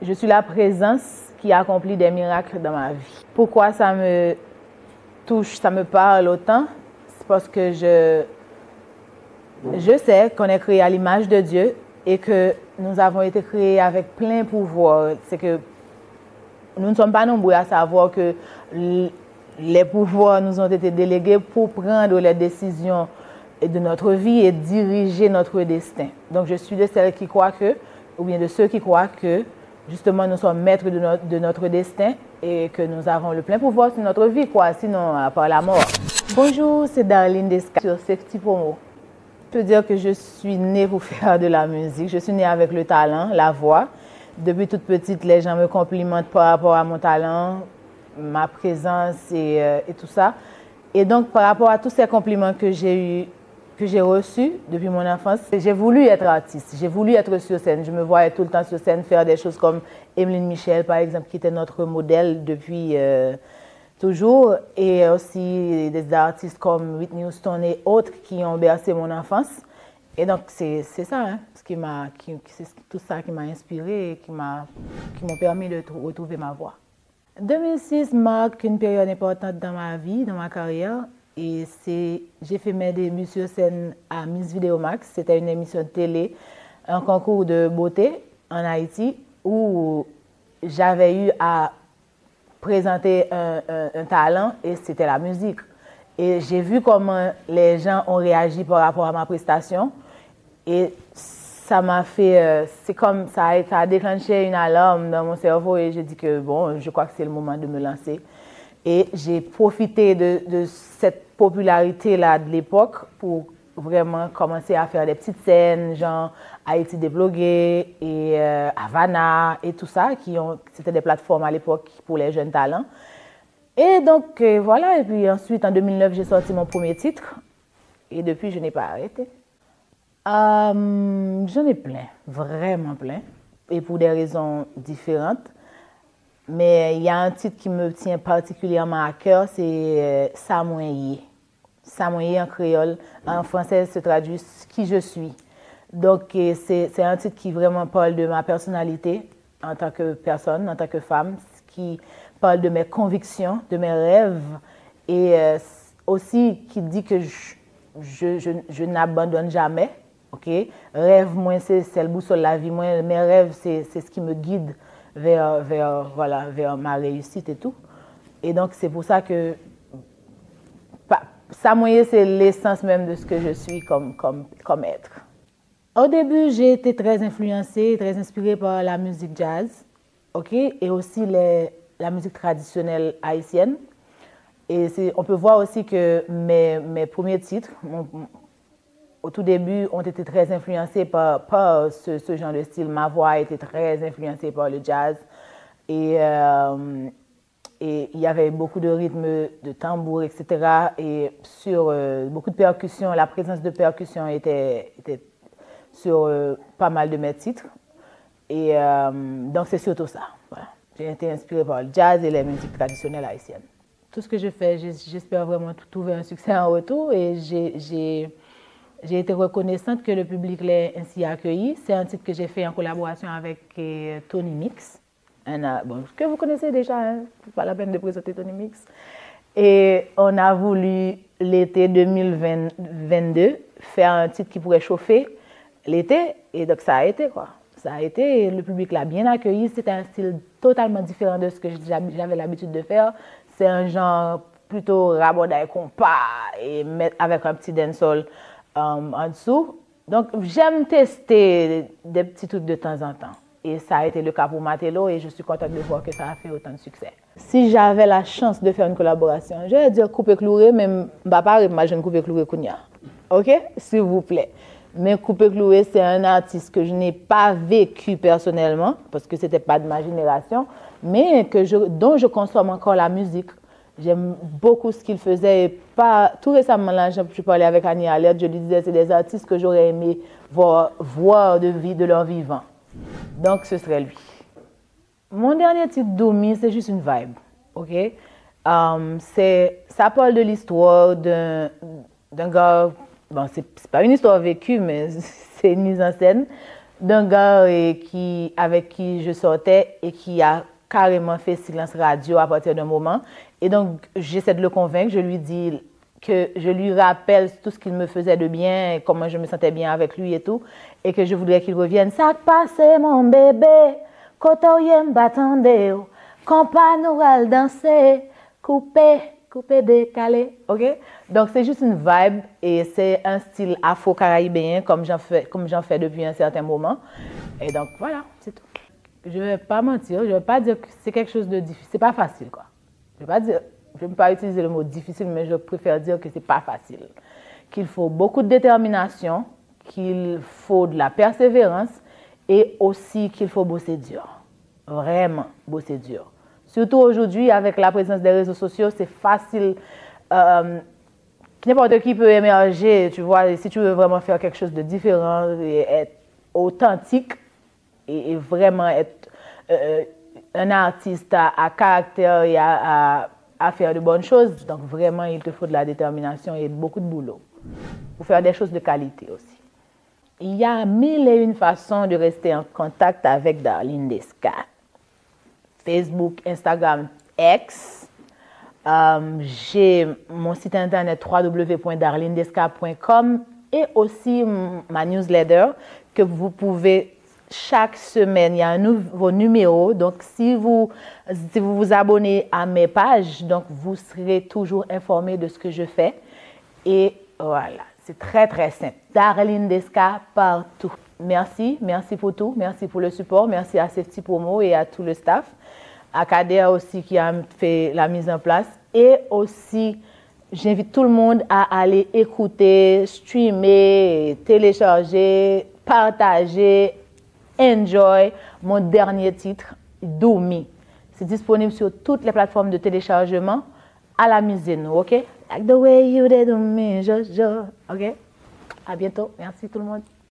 je suis la présence qui accomplit des miracles dans ma vie. Pourquoi ça me touche, ça me parle autant? C'est parce que je sais qu'on est créé à l'image de Dieu et que nous avons été créés avec plein pouvoir. C'est que nous ne sommes pas nombreux à savoir que les pouvoirs nous ont été délégués pour prendre les décisions de notre vie et diriger notre destin. Donc je suis de celles qui croient que, ou bien de ceux qui croient que, justement, nous sommes maîtres de notre destin et que nous avons le plein pouvoir sur notre vie, quoi, sinon à part la mort. Bonjour, c'est Darlene Desca sur Safety Promo. Je peux dire que je suis née pour faire de la musique. Je suis née avec le talent, la voix. Depuis toute petite, les gens me complimentent par rapport à mon talent, ma présence et tout ça. Et donc, par rapport à tous ces compliments que j'ai reçus depuis mon enfance, j'ai voulu être artiste, j'ai voulu être sur scène. Je me voyais tout le temps sur scène faire des choses comme Emeline Michel, par exemple, qui était notre modèle depuis toujours. Et aussi des artistes comme Whitney Houston et autres qui ont bercé mon enfance. Et donc, c'est ça, hein, c'est tout ça qui m'a inspirée et qui m'ont permis de retrouver ma voix. 2006 marque une période importante dans ma vie, dans ma carrière. Et j'ai fait mes débuts sur scène à Miss Vidéo Max. C'était une émission de télé, un concours de beauté en Haïti où j'avais eu à présenter un talent et c'était la musique. Et j'ai vu comment les gens ont réagi par rapport à ma prestation. Et ça m'a fait, c'est comme ça a déclenché une alarme dans mon cerveau et j'ai dit que bon, je crois que c'est le moment de me lancer. Et j'ai profité de cette popularité-là de l'époque pour vraiment commencer à faire des petites scènes, genre Haïti Déblogué et Havana et tout ça, c'était des plateformes à l'époque pour les jeunes talents. Et donc voilà, et puis ensuite en 2009, j'ai sorti mon premier titre et depuis, je n'ai pas arrêté. J'en ai plein, vraiment plein, et pour des raisons différentes. Mais il y a un titre qui me tient particulièrement à cœur, c'est Samoyé. Samoyé en créole, en français se traduit qui je suis. Donc c'est un titre qui vraiment parle de ma personnalité en tant que personne, en tant que femme, qui parle de mes convictions, de mes rêves et aussi qui dit que je n'abandonne jamais. Okay? Rêve, moi, c'est le boussole de la vie. Moi, mes rêves, c'est ce qui me guide vers ma réussite et tout. Et donc, c'est pour ça que Samoyé, c'est l'essence même de ce que je suis comme être. Au début, j'ai été très influencée, très inspirée par la musique jazz, okay? Et aussi la musique traditionnelle haïtienne. Et on peut voir aussi que mes premiers titres, au tout début, ont été très influencés par ce genre de style. Ma voix a été très influencée par le jazz. Et il y avait beaucoup de rythmes, de tambour, etc. Et sur beaucoup de percussions, la présence de percussions était sur pas mal de mes titres. Et donc, c'est surtout ça. Voilà. J'ai été inspirée par le jazz et les musiques traditionnelles haïtiennes. Tout ce que je fais, j'espère vraiment trouver un succès en retour. Et j'ai été reconnaissante que le public l'ait ainsi accueilli. C'est un titre que j'ai fait en collaboration avec Tony Mix, que vous connaissez déjà, hein? C'est pas la peine de présenter Tony Mix. Et on a voulu, l'été 2022, faire un titre qui pourrait chauffer l'été. Et donc ça a été, quoi. Ça a été, et le public l'a bien accueilli. C'était un style totalement différent de ce que j'avais l'habitude de faire. C'est un genre plutôt rabodaille compas et avec un petit dancehall en dessous. Donc, j'aime tester des petits trucs de temps en temps. Et ça a été le cas pour Matelo et je suis contente de voir que ça a fait autant de succès. Si j'avais la chance de faire une collaboration, je vais dire Coupé Clouré, mais je ne vais pas imaginer Coupé Clouré Kounia. OK? S'il vous plaît. Mais Coupé Clouré, c'est un artiste que je n'ai pas vécu personnellement, parce que ce n'était pas de ma génération, mais dont je consomme encore la musique. J'aime beaucoup ce qu'il faisait. Et tout récemment, là, je parlais avec Annie Alert, je lui disais que c'est des artistes que j'aurais aimé voir de leur vivant. Donc, ce serait lui. Mon dernier titre, Domi, c'est juste une vibe. OK? Ça parle de l'histoire d'un gars. Bon, c'est pas une histoire vécue, mais c'est une mise en scène. d'un gars avec qui je sortais et qui a carrément fait silence radio à partir d'un moment. Et donc, j'essaie de le convaincre. Je lui dis que je lui rappelle tout ce qu'il me faisait de bien, et comment je me sentais bien avec lui et tout, et que je voudrais qu'il revienne. Ça passe, mon bébé, quand on m'attendait, quand pas nous allons danser, coupé, décalé, ok? Donc, c'est juste une vibe et c'est un style afro-caribéen comme j'en fais depuis un certain moment. Et donc, voilà, c'est tout. Je ne vais pas mentir, je ne vais pas dire que c'est quelque chose de difficile. C'est pas facile, quoi. Je ne vais pas utiliser le mot difficile, mais je préfère dire que c'est pas facile. Qu'il faut beaucoup de détermination, qu'il faut de la persévérance et aussi qu'il faut bosser dur. Vraiment bosser dur. Surtout aujourd'hui, avec la présence des réseaux sociaux, c'est facile. N'importe qui peut émerger, tu vois. Si tu veux vraiment faire quelque chose de différent et être authentique et vraiment être un artiste à caractère et à faire de bonnes choses, donc vraiment, il te faut de la détermination et beaucoup de boulot pour faire des choses de qualité aussi. Il y a 1001 façons de rester en contact avec Darlene Desca. Facebook, Instagram, X. J'ai mon site internet www.darlenedesca.com et aussi ma newsletter que vous pouvez chaque semaine. Il y a un nouveau numéro. Donc, si vous vous abonnez à mes pages, donc vous serez toujours informé de ce que je fais. Et voilà, c'est très, très simple. Darlene Desca partout. Merci pour tout. Merci pour le support. Merci à Safety Promo et à tout le staff. À Kader aussi qui a fait la mise en place. Et aussi, j'invite tout le monde à aller écouter, streamer, télécharger, partager, enjoy mon dernier titre, Do Me. C'est disponible sur toutes les plateformes de téléchargement à la musique, ok? Like the way you did to me, Jojo. Ok? À bientôt. Merci tout le monde.